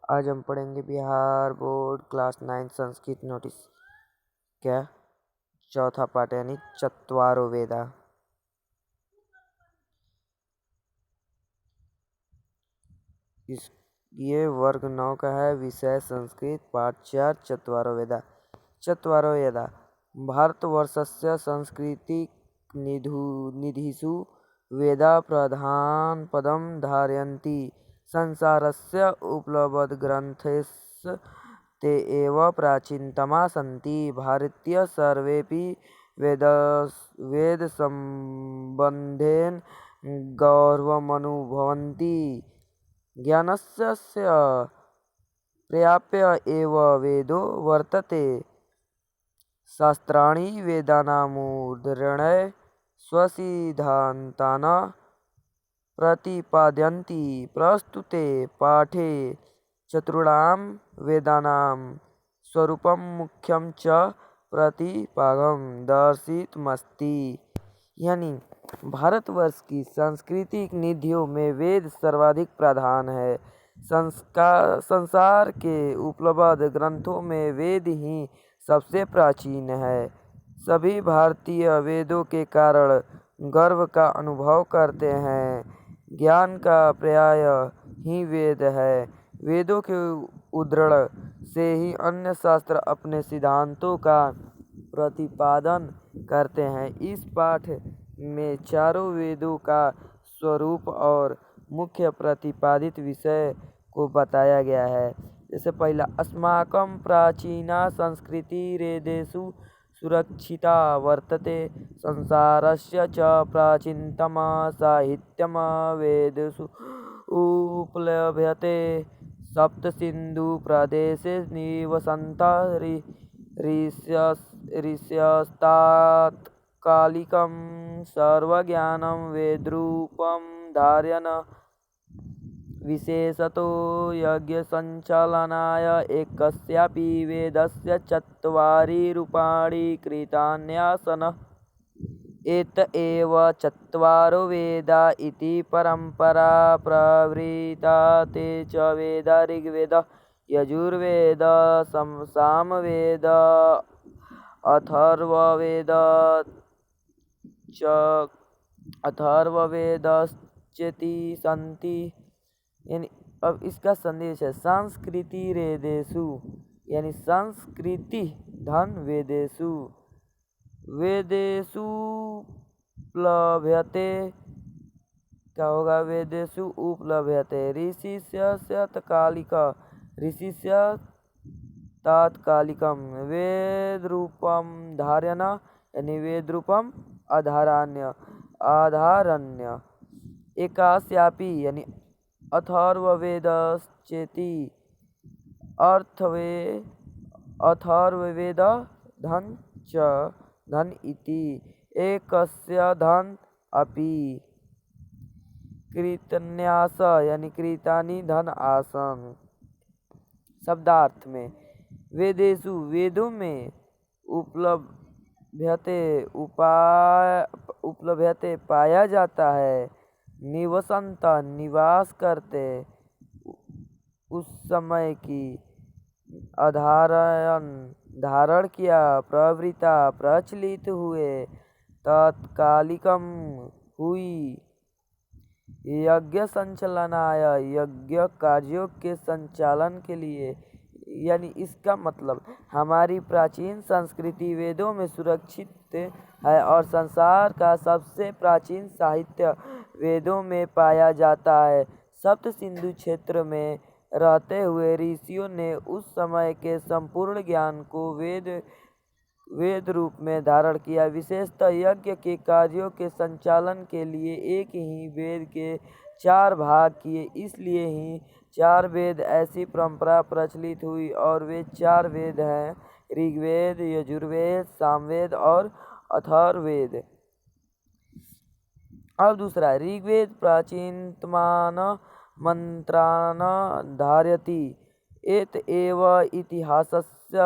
आज हम पढ़ेंगे Bihar board class 9 Sanskrit notice क्या चौथा पाठ यानी चत्वारो वेदा। ये वर्ग 9 का है। विषय संस्कृत। पाठ 4 चत्वारो वेदा। चत्वारो वेदा भारतवर्षस्य सांस्कृतिक निधिषु वेदा प्रधान पदं धारयन्ति। संसारस्य उपलब्धग्रन्थेषु ते एव प्राचीनतमा सन्ति। भारतीय सर्वेपि वेदसम्बन्धेन गौरवमनुभवन्ति। ज्ञानस्य पर्याप्य एव वेदो वर्तते। शास्त्राणि वेदानामुद्धृत्य स्वसिद्धान्तान् प्रतिपादयन्ति। प्रस्तुते पाठे चतुर्णां वेदानां स्वरूपं मुख्यं च प्रतिपाद्यं दर्शितमस्ति। यानी भारतवर्ष की सांस्कृतिक निधियों में वेद सर्वाधिक प्रधान है। संसार के उपलब्ध ग्रंथों में वेद ही सबसे प्राचीन है। सभी भारतीय वेदों के कारण गर्व का अनुभव करते हैं। ज्ञान का पर्याय ही वेद है। वेदों के उद्धरण से ही अन्य शास्त्र अपने सिद्धांतों का प्रतिपादन करते हैं। इस पाठ में चारों वेदों का स्वरूप और मुख्य प्रतिपादित विषय को बताया गया है। जैसे पहला, अस्माकं प्राचीना संस्कृतिरेदेषु सुरक्षिता वर्तते। संसारस्य च प्राचीनतमं साहित्यं वेदेषु उपलभ्यते। सप्तसिन्धुप्रदेशे निवसन्तः ऋषयस्तात्कालिकं सर्वज्ञानं वेदरूपं धारयन्। विशेषतो यज्ञसञ्चालनाय एकस्यापि वेदस्य चत्वारि रूपाणि कृतान्यासन्। एत एव चत्वारो वेदा इति परम्परा प्रवृत्ता। ते च वेदा ऋग्वेद, यजुर्वेद, सामवेद, अथर्ववेदश्चेति सन्ति। यानी अब इसका संदेश है, संस्कृति रेदेशु यानी संस्कृति धन वेदेशु। वेदेशु प्लभ्यते क्या होगा? वेदेशु उपलभ्यते। ऋषिस्य तात्कालिकम वेद रूपम धारयन् यानी वेद रूपम आधारण्य। एकास्यापि यानी अथर्ववेदश्चेति अथर्ववेद धन च धन इति। एकस्य धन अपि कृतन्यास यानी कृतानि धन आसन। शब्दार्थ में वेदेषु वेदों में उपलभ्यते पाया जाता है। निवसंत निवास करते। उस समय की धारण किया। प्रवृत्ता प्रचलित हुए। तत्कालिकम हुई। यज्ञ संचालनाय यज्ञ कार्यों के संचालन के लिए। यानी इसका मतलब हमारी प्राचीन संस्कृति वेदों में सुरक्षित है और संसार का सबसे प्राचीन साहित्य वेदों में पाया जाता है। सप्त सिंधु क्षेत्र में रहते हुए ऋषियों ने उस समय के संपूर्ण ज्ञान को वेद रूप में धारण किया। विशेषतः यज्ञ के कार्यों के संचालन के लिए एक ही वेद के 4 भाग किए। इसलिए ही 4 वेद ऐसी परंपरा प्रचलित हुई और वे 4 वेद हैं ऋग्वेद, यजुर्वेद, सामवेद और अथर्ववेद। अब दूसरा, ऋग्वेद प्राचीनतमान् मंत्रान् धारयति। एत एव इतिहासस्य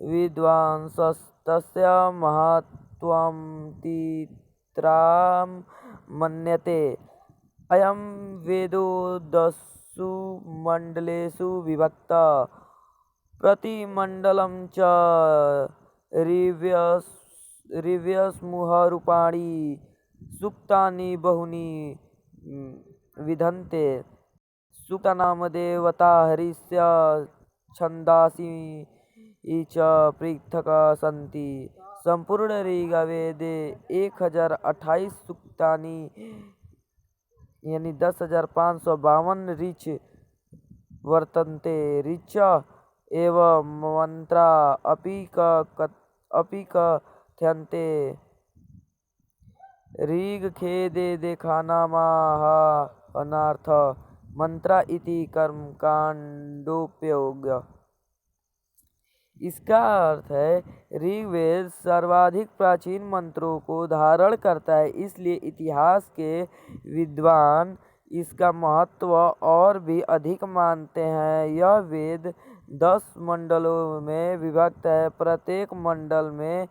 विद्वांसस्तस्य महत्त्वं तीव्रं मन्यते। अयं वेदो मंडलेषु विभक्ता प्रतिमंडलं च ऋव्यस्मुहरूपाणि सूक्तानि बहूनि विधन्ते। सूक्तानां देवता हरिस्य छन्दांसि च पृथक् सन्ति। संपूर्ण ऋग्वेदे 1028 सूक्तानि यानी 10,552 ऋच वर्तन्ते। ऋच एव मंत्रा अपि कथ्यन्ते। ऋग्वेदे देखानामाहनार्थं मंत्रा इति कर्मकाण्डोपयोगः। इसका अर्थ है ऋग्वेद सर्वाधिक प्राचीन मंत्रों को धारण करता है, इसलिए इतिहास के विद्वान इसका महत्व और भी अधिक मानते हैं। यह वेद 10 मंडलों में विभक्त है। प्रत्येक मंडल में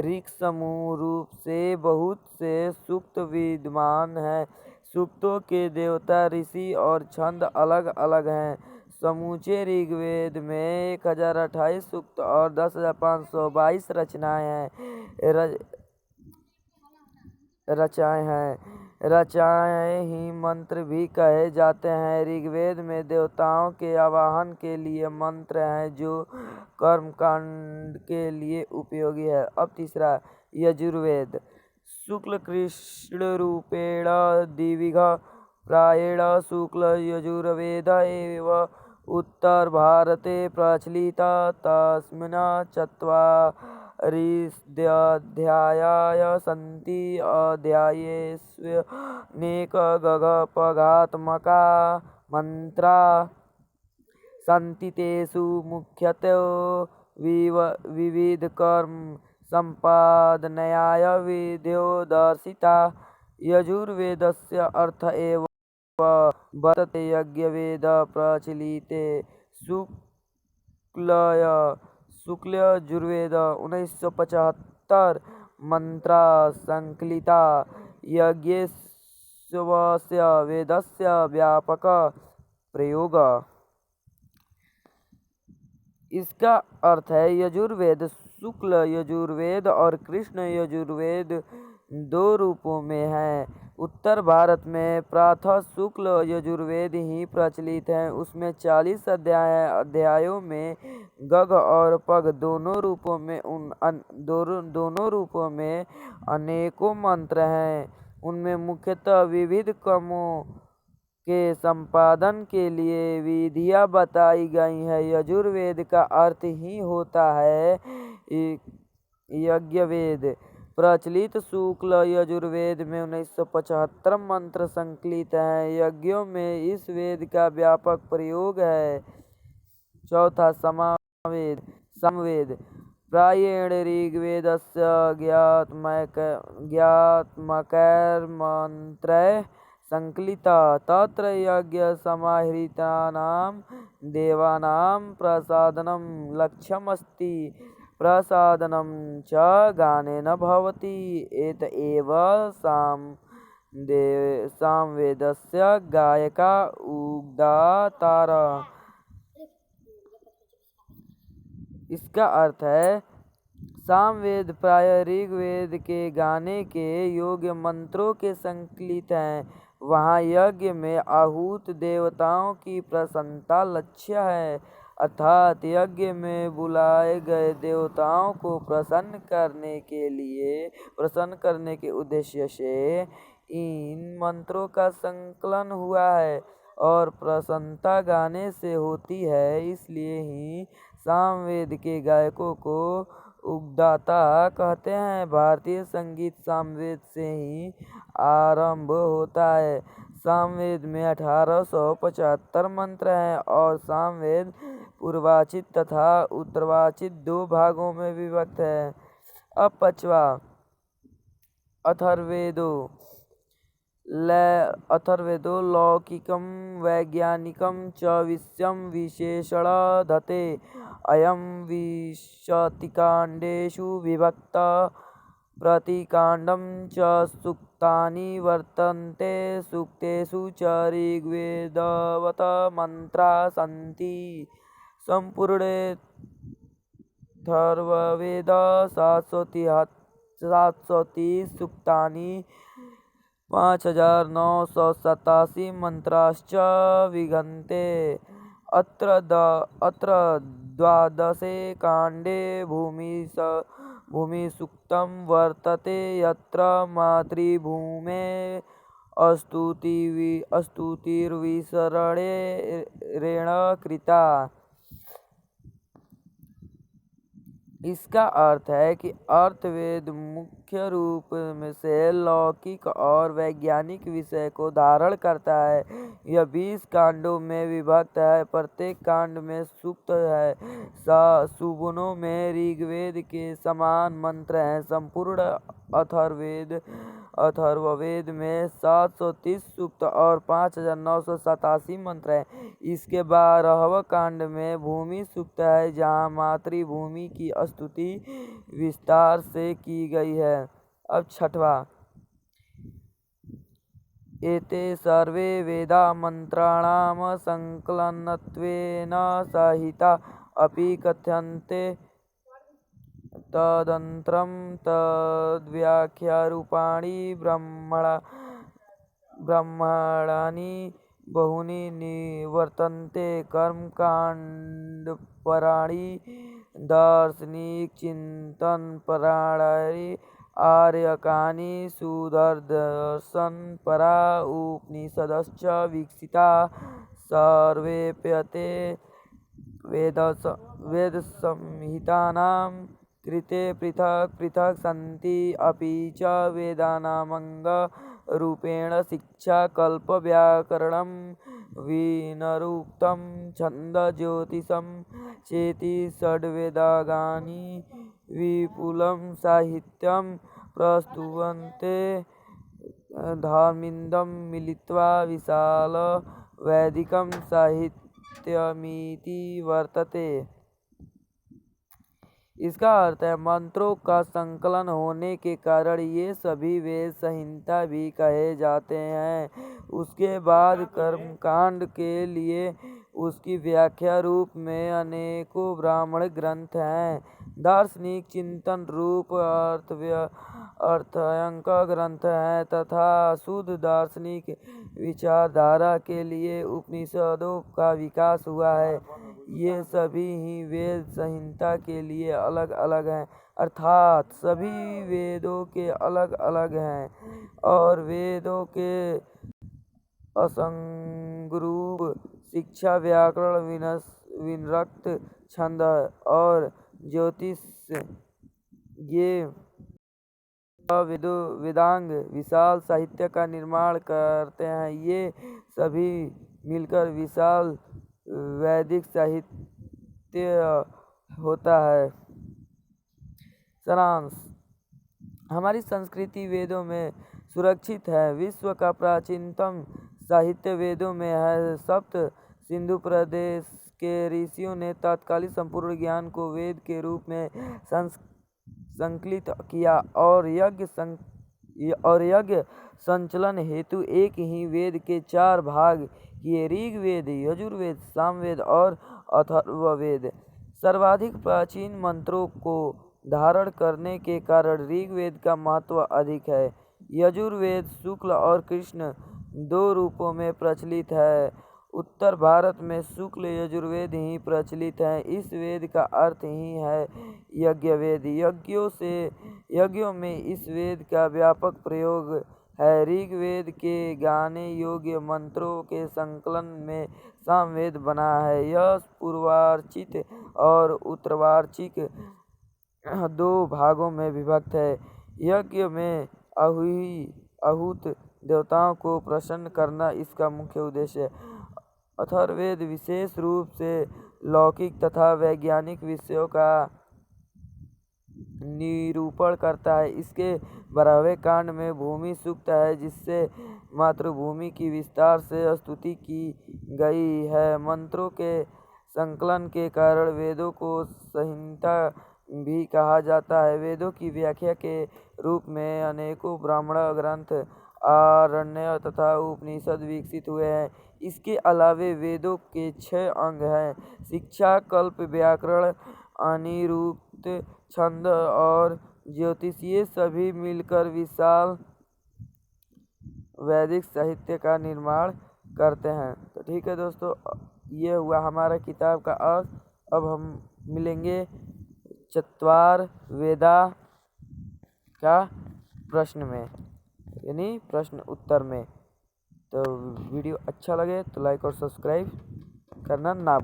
ऋक् समूह रूप से बहुत से सूक्त विद्यमान हैं। सूक्तों के देवता, ऋषि और छंद अलग अलग हैं। समूचे ऋग्वेद में 1028 सूक्त और 10,522 रचनाएं ही मंत्र भी कहे जाते हैं। ऋग्वेद में देवताओं के आवाहन के लिए मंत्र हैं जो कर्मकांड के लिए उपयोगी है। अब तीसरा यजुर्वेद। शुक्ल कृष्ण रूपेण द्विविध प्रायेण शुक्ल यजुर्वेद एव उत्तर भारते प्रचलित। तस्मिन् चत्वारिंशदध्याया सन्ति। अध्यायेष्वनेकगगपगात्मका मंत्रा सन्ति। तेषु मुख्यतो विविध कर्म संपादनाय विधयो दर्शिता। यजुर्वेदस्य अर्थ एव वर्तते। यज्ञवेद प्रचलिते शुक्ल यजुर्वेद 1975 मंत्रा संकलिता। यज्ञस्य वेदस्य व्यापक प्रयोग। इसका अर्थ है यजुर्वेद शुक्ल यजुर्वेद और कृष्ण यजुर्वेद 2 रूपों में है। उत्तर भारत में प्रातः शुक्ल यजुर्वेद ही प्रचलित है। उसमें 40 अध्यायों में गग और पग दोनों रूपों में अनेकों मंत्र हैं। उनमें मुख्यतः विविध कर्मों के संपादन के लिए विधियां बताई गई हैं। यजुर्वेद का अर्थ ही होता है यज्ञवेद। प्रचलित शुक्ल यजुर्वेद में 1975 मंत्र संकलित हैं। यज्ञों में इस वेद का व्यापक प्रयोग है। चौथा सामवेद। प्रायेण ऋग्वेदस्य ज्ञातमकैर्मन्त्रैः संकलिता। तत्र यज्ञसमाहृतानां देवानां प्रसादनं लक्ष्यमस्ति। प्रसादनं च गानेन भवति। एत एव सामवेदस्य गायका उद्गातारः। इसका अर्थ है सामवेद प्राय ऋग्वेद के गाने के योग्य मंत्रों के संकलित हैं। वहाँ यज्ञ में आहूत देवताओं की प्रसन्नता लक्ष्य है, अर्थात यज्ञ में बुलाए गए देवताओं को प्रसन्न करने के उद्देश्य से इन मंत्रों का संकलन हुआ है और प्रसन्नता गाने से होती है। इसलिए ही सामवेद के गायकों को उद्गाता कहते हैं। भारतीय संगीत सामवेद से ही आरंभ होता है। सामवेद में 1875 मंत्र हैं और सामवेद पूर्वार्चित तथा उत्तरवार्चित 2 भागों में विभक्त है। अब पांचवा अथर्ववेदो लौकिकं वैज्ञानिकं च विषयं विशेषणधत्ते। अयं विंशतिकाण्डेषु विभक्तः प्रतिकाण्डं च सूक्तानि वर्तन्ते सूक्तेषु च ऋग्वेदवत् मन्त्राः सन्ति सम्पूर्णेऽथर्ववेदे 730 सूक्तानि 5987 मन्त्राश्च विद्यन्ते। अत्र द्वादशे काण्डे भूमिसूक्तं वर्तते यत्र मातृभूमेः स्तुतिर्विशरणेन कृता। इसका अर्थ है कि अर्थवेद मुख्य रूप से लौकिक और वैज्ञानिक विषय को धारण करता है। यह 20 कांडों में विभक्त है। प्रत्येक कांड में सूक्त है। सुबनों में ऋग्वेद के समान मंत्र हैं। संपूर्ण अथर्ववेद में 730 सूक्त और 5987 मंत्र हैं। इसके 12वें कांड में भूमि सूक्त है, जहाँ मातृभूमि की स्तुति विस्तार से की गई है। अब 6वां, एते सर्वे वेदा मंत्राणां संकलनत्वेन सहिता अपि कथ्यन्ते। तदनन्तरं तद्व्याख्यारूपाणि ब्रह्माण्डानि बहूनि निवर्तन्ते। कर्मकाण्डपराणि, दार्शनिकचिन्तनपराणि, आर्यकानि, सुदर्शनपरा, उपनिषदश्च विकसिता सर्वेऽप्येते वेदसंहितानां कृते पृथक् पृथक् सन्ति। अपि च वेदानामङ्गरूपेण शिक्षा, कल्प, व्याकरणं, विनिरुक्तं, छन्दः, ज्योतिषं चेति षड्वेदाङ्गानि विपुलं साहित्यं प्रस्तुवन्ते। धार्मिदं मिलित्वा विशालं वैदिकं साहित्यमिति वर्तते। इसका अर्थ है मंत्रों का संकलन होने के कारण ये सभी वेद संहिता भी कहे जाते हैं। उसके बाद कर्मकांड के लिए उसकी व्याख्या रूप में अनेकों ब्राह्मण ग्रंथ हैं। दार्शनिक चिंतन रूप अर्थयंक ग्रंथ हैं तथा शुद्ध दार्शनिक विचारधारा के लिए उपनिषदों का विकास हुआ है। ये सभी ही वेद संहिता के लिए अलग अलग हैं, अर्थात सभी वेदों के अलग अलग हैं और वेदों के असंगरूप शिक्षा, व्याकरण, विनिरुक्त, छंद और ज्योतिष ये वेदांग विशाल साहित्य का निर्माण करते हैं। ये सभी मिलकर विशाल वैदिक साहित्य होता है। सारांश, हमारी संस्कृति वेदों में सुरक्षित है। विश्व का प्राचीनतम साहित्य वेदों में है। सप्त सिंधु प्रदेश के ऋषियों ने तत्कालीन संपूर्ण ज्ञान को वेद के रूप में संकलित किया और यज्ञ संचालन हेतु एक ही वेद के 4 भाग किए: ऋग्वेद, यजुर्वेद, सामवेद और अथर्ववेद। सर्वाधिक प्राचीन मंत्रों को धारण करने के कारण ऋग्वेद का महत्व अधिक है। यजुर्वेद शुक्ल और कृष्ण 2 रूपों में प्रचलित है। उत्तर भारत में शुक्ल यजुर्वेद ही प्रचलित है। इस वेद का अर्थ ही है यज्ञवेद। यज्ञों में इस वेद का व्यापक प्रयोग है। ऋग्वेद के गाने योग्य मंत्रों के संकलन में सामवेद बना है। यह पूर्वार्चित और उत्तरवार्चिक 2 भागों में विभक्त है। यज्ञ में आहूत देवताओं को प्रसन्न करना इसका मुख्य उद्देश्य है। अथर्ववेद विशेष रूप से लौकिक तथा वैज्ञानिक विषयों का निरूपण करता है। इसके 12वें कांड में भूमि सूक्त है, जिससे मातृभूमि की विस्तार से स्तुति की गई है। मंत्रों के संकलन के कारण वेदों को संहिता भी कहा जाता है। वेदों की व्याख्या के रूप में अनेकों ब्राह्मण ग्रंथ, आरण्य तथा उपनिषद विकसित हुए हैं। इसके अलावे वेदों के 6 अंग हैं: शिक्षा, कल्प, व्याकरण, अनिरुक्त, छंद और ज्योतिष। ये सभी मिलकर विशाल वैदिक साहित्य का निर्माण करते हैं। तो ठीक है दोस्तों, ये हुआ हमारा किताब का अर्थ। अब हम मिलेंगे चत्वार वेदा का प्रश्न में, यानी प्रश्न उत्तर में। तो वीडियो अच्छा लगे तो लाइक और सब्सक्राइब करना ना